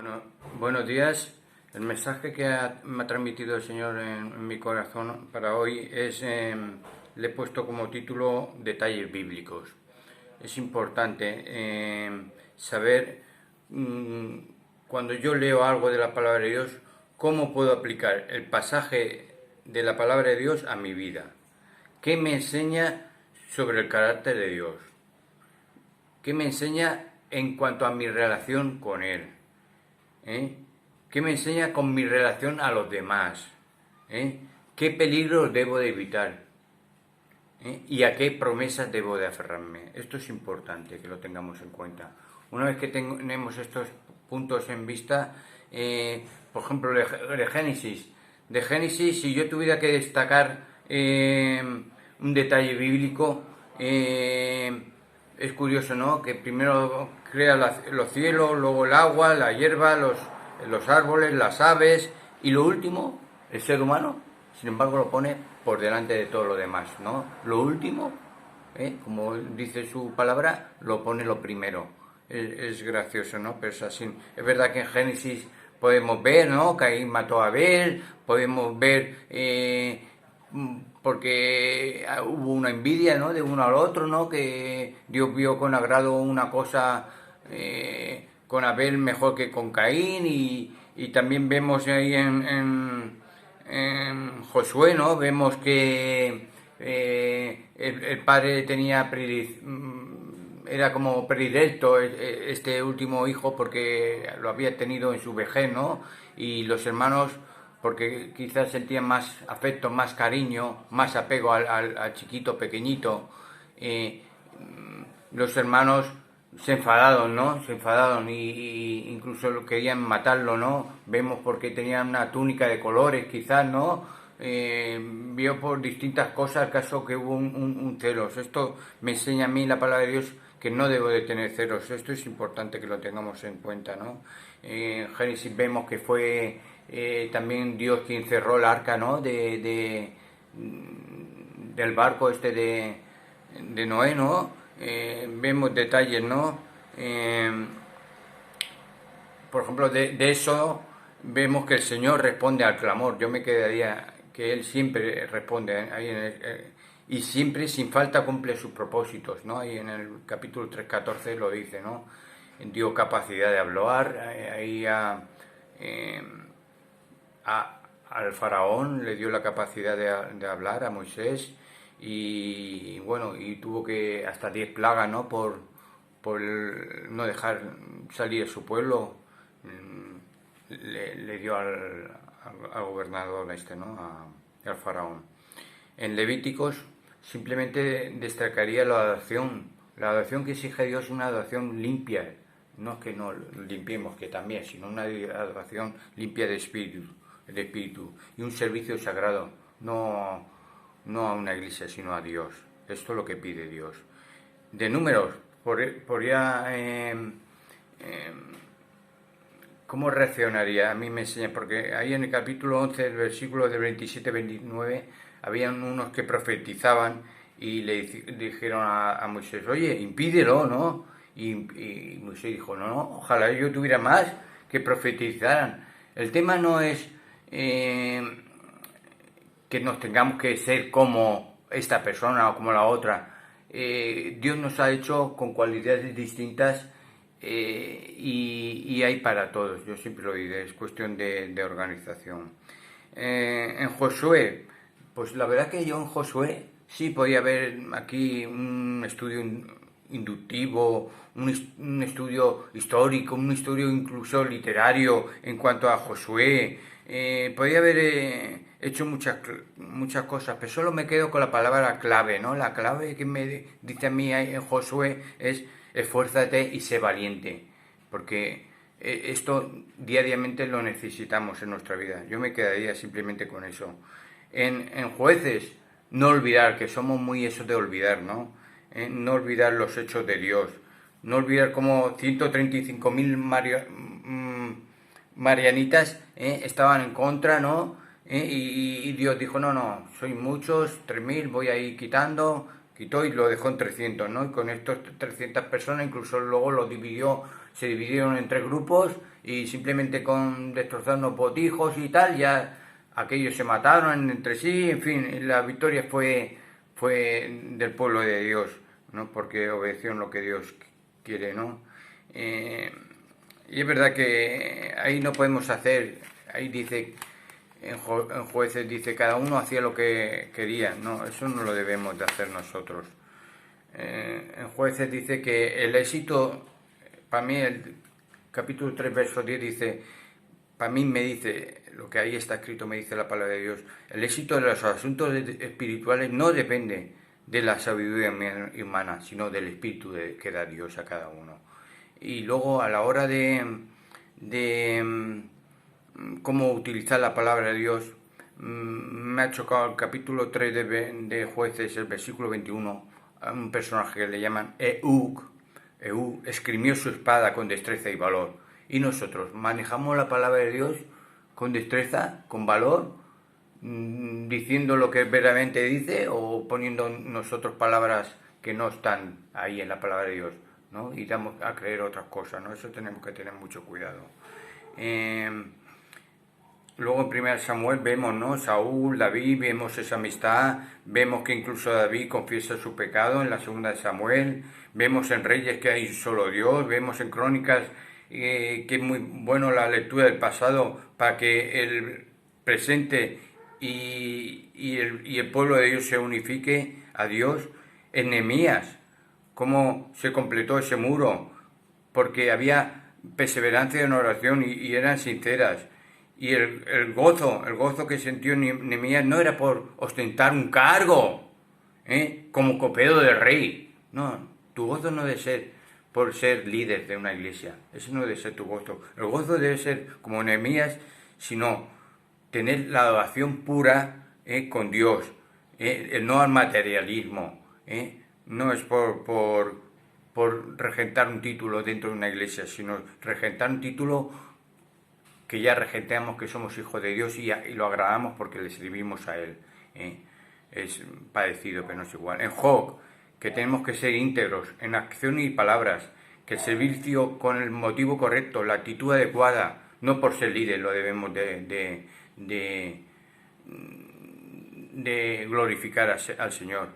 Bueno, buenos días. El mensaje que me ha transmitido el Señor en mi corazón para hoy es, le he puesto como título Detalles bíblicos. Es importante saber cuando yo leo algo de la palabra de Dios, cómo puedo aplicar el pasaje de la palabra de Dios a mi vida. ¿Qué me enseña sobre el carácter de Dios? ¿Qué me enseña en cuanto a mi relación con Él? ¿Qué me enseña con mi relación a los demás? ¿Qué peligros debo de evitar? ¿Y a qué promesas debo de aferrarme? Esto es importante que lo tengamos en cuenta. Una vez que tenemos estos puntos en vista, por ejemplo, de Génesis, si yo tuviera que destacar un detalle bíblico, es curioso, ¿no? Que primero crea los cielos, luego el agua, la hierba, los árboles, las aves y lo último, el ser humano, sin embargo lo pone por delante de todo lo demás, ¿no? Lo último, como dice su palabra, lo pone lo primero. Es gracioso, ¿no? Pero es así. Es verdad que en Génesis podemos ver, ¿no? Caín mató a Abel, podemos ver porque hubo una envidia, ¿no? De uno al otro, ¿no? Que Dios vio con agrado una cosa con Abel mejor que con Caín y también vemos ahí en Josué, ¿no? Vemos que el padre tenía era como predilecto este último hijo porque lo había tenido en su vejez, ¿no? Y los hermanos porque quizás sentían más afecto, más cariño, más apego al chiquito pequeñito. Los hermanos se enfadaron, ¿no? Se enfadaron y incluso querían matarlo, ¿no? Vemos porque tenían una túnica de colores, quizás, ¿no? Vio por distintas cosas el caso que hubo un celos. Esto me enseña a mí la palabra de Dios que no debo de tener celos. Esto es importante que lo tengamos en cuenta, ¿no? En Génesis vemos que fue también Dios quien cerró el arca, ¿no? Del barco este de Noé, ¿no? Vemos detalles, ¿no? Por ejemplo, de eso vemos que el Señor responde al clamor. Yo me quedaría que Él siempre responde ahí y siempre sin falta cumple sus propósitos, ¿no? Ahí en el capítulo 3:14 lo dice, ¿no? Dio capacidad de hablar, ahí al faraón le dio la capacidad de hablar a Moisés y bueno, y tuvo que hasta 10 plagas, ¿no? Por no dejar salir a su pueblo, le dio al gobernador este, ¿no? Al faraón. En Levíticos simplemente destacaría la adoración que exige Dios, una adoración limpia, no es que no limpiemos, que también, sino una adoración limpia de espíritu y un servicio sagrado, no a una iglesia, sino a Dios. Esto es lo que pide Dios. De números, por ya ¿cómo reaccionaría? A mí me enseña, porque ahí en el capítulo 11, el versículo de 27-29, habían unos que profetizaban y le dijeron a Moisés, oye, impídelo, ¿no? Y Moisés dijo, no, ojalá yo tuviera más que profetizaran. El tema no es que nos tengamos que ser como esta persona o como la otra. Dios nos ha hecho con cualidades distintas y hay para todos, yo siempre lo diré, es cuestión de organización. En Josué, pues la verdad que yo en Josué sí podía haber aquí un estudio inductivo, un estudio histórico, un estudio incluso literario en cuanto a Josué. Podía haber hecho muchas cosas, pero solo me quedo con la palabra clave, ¿no? La clave que me dice a mí en Josué es esfuérzate y sé valiente, porque esto diariamente lo necesitamos en nuestra vida. Yo me quedaría simplemente con eso. En Jueces, no olvidar, que somos muy eso de olvidar, ¿no? No olvidar los hechos de Dios, no olvidar cómo 135.000 marianitas estaban en contra, ¿no? Y Dios dijo, no, sois muchos, 3.000, voy a ir quitó y lo dejó en 300, ¿no? Y con estos 300 personas incluso luego se dividieron en 3 grupos y simplemente con destrozar unos botijos y tal, ya aquellos se mataron entre sí, en fin, la victoria fue del pueblo de Dios, ¿no? Porque obedecieron lo que Dios quiere, ¿no? Y es verdad que ahí no podemos hacer, ahí dice, en Jueces dice, cada uno hacía lo que quería, no, eso no lo debemos de hacer nosotros. En Jueces dice que el éxito, para mí el capítulo 3, verso 10 dice, para mí me dice, lo que ahí está escrito me dice la palabra de Dios, el éxito de los asuntos espirituales no depende de la sabiduría humana, sino del espíritu que da Dios a cada uno. Y luego a la hora de cómo utilizar la palabra de Dios, me ha chocado el capítulo 3 de Jueces, el versículo 21, a un personaje que le llaman Ehud esgrimió su espada con destreza y valor. Y nosotros manejamos la palabra de Dios con destreza, con valor, diciendo lo que verdaderamente dice o poniendo nosotros palabras que no están ahí en la palabra de Dios, ¿no? Y damos a creer otras cosas, ¿no? Eso tenemos que tener mucho cuidado. Luego en 1 Samuel vemos, ¿no? Saúl, David, vemos esa amistad, vemos que incluso David confiesa su pecado en la 2 de Samuel, vemos en Reyes que hay solo Dios, vemos en Crónicas que es muy bueno la lectura del pasado para que el presente y el pueblo de Dios se unifique a Dios. En Nehemías, cómo se completó ese muro, porque había perseverancia en oración y eran sinceras. Y el gozo que sintió Nehemías no era por ostentar un cargo, como copedo del rey. No, tu gozo no debe ser por ser líder de una iglesia. Ese no debe ser tu gozo. El gozo debe ser como Nehemías, sino tener la adoración pura con Dios, no al materialismo. No es por regentar un título dentro de una iglesia, sino regentar un título que ya regenteamos que somos hijos de Dios y lo agradamos porque le servimos a Él. Es parecido, pero no es igual. En Job, que tenemos que ser íntegros en acción y palabras, que el servicio con el motivo correcto, la actitud adecuada, no por ser líder lo debemos de glorificar al Señor.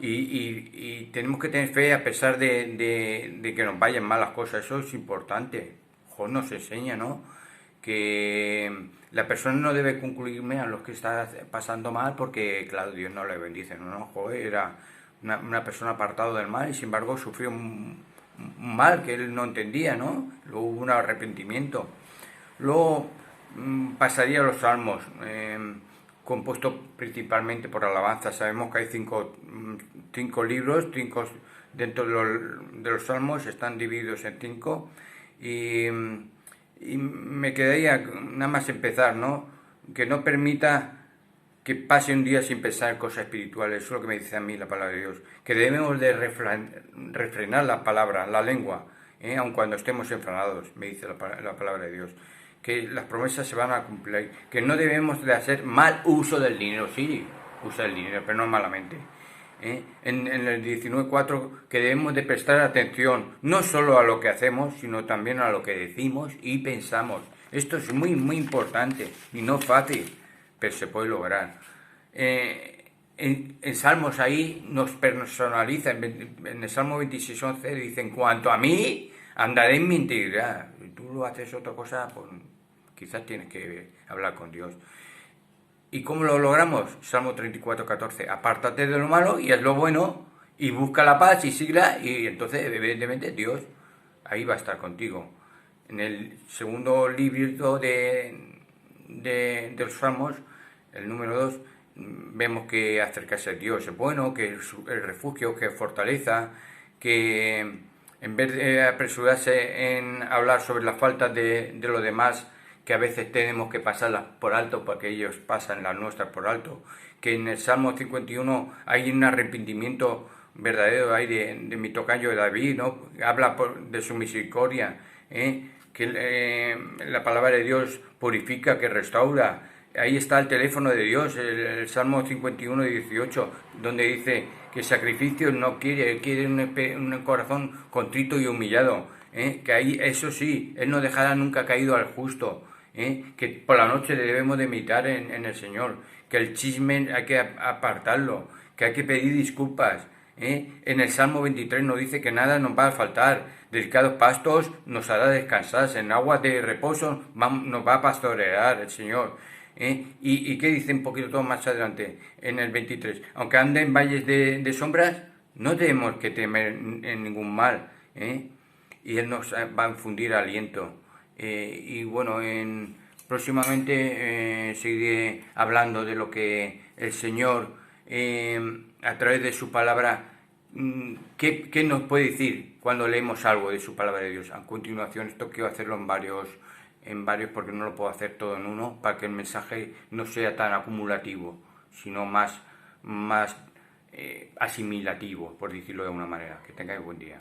Y tenemos que tener fe a pesar de que nos vayan mal las cosas, eso es importante. Job nos enseña, ¿no?, que la persona no debe concluirme a los que está pasando mal porque, claro, Dios no le bendice, ¿no? Job era una persona apartada del mal y sin embargo sufrió un mal que él no entendía, ¿no? Luego hubo un arrepentimiento. Luego pasaría a los salmos, compuestos principalmente por alabanza. Sabemos que hay cinco libros, dentro de los salmos están divididos en 5 y me quedaría nada más empezar, ¿no? Que no permita que pase un día sin pensar en cosas espirituales. Eso es lo que me dice a mí la palabra de Dios. Que debemos de refrenar la palabra, la lengua, aun cuando estemos enfadados, me dice la palabra de Dios. Que las promesas se van a cumplir. Que no debemos de hacer mal uso del dinero. Sí, usa el dinero, pero no malamente. En el 19.4 que debemos de prestar atención no solo a lo que hacemos, sino también a lo que decimos y pensamos. Esto es muy, muy importante y no fácil, pero se puede lograr. En Salmos ahí nos personaliza, en el Salmo 26.11 dice, en cuanto a mí, andaré en mi integridad. Si tú lo haces otra cosa, pues quizás tienes que hablar con Dios. ¿Y cómo lo logramos? Salmo 34.14. Apártate de lo malo y haz lo bueno y busca la paz y síguela y entonces evidentemente Dios ahí va a estar contigo. En el segundo libro de los Salmos, el número 2, vemos que acercarse a Dios es bueno, que es el refugio, que es fortaleza, que en vez de apresurarse en hablar sobre las faltas de los demás, que a veces tenemos que pasarlas por alto porque ellos pasan las nuestras por alto, que en el Salmo 51 hay un arrepentimiento verdadero ahí de mi tocayo David, ¿no? Habla de su misericordia, que la palabra de Dios purifica, que restaura. Ahí está el teléfono de Dios, el Salmo 51:18, donde dice que sacrificios no quiere un corazón contrito y humillado. que ahí, eso sí, Él no dejará nunca caído al justo, que por la noche debemos de meditar en el Señor, que el chisme hay que apartarlo, que hay que pedir disculpas. En el Salmo 23 nos dice que nada nos va a faltar, delicados pastos nos hará descansar, en aguas de reposo nos va a pastorear el Señor. ¿Y qué dice un poquito todo más adelante, en el 23? Aunque ande en valles de sombras, no tenemos que temer en ningún mal, y Él nos va a infundir aliento. Y bueno, próximamente seguiré hablando de lo que el Señor, a través de su palabra, ¿qué nos puede decir cuando leemos algo de su palabra de Dios? A continuación, esto quiero hacerlo en varios porque no lo puedo hacer todo en uno, para que el mensaje no sea tan acumulativo, sino más asimilativo, por decirlo de alguna manera. Que tengáis buen día.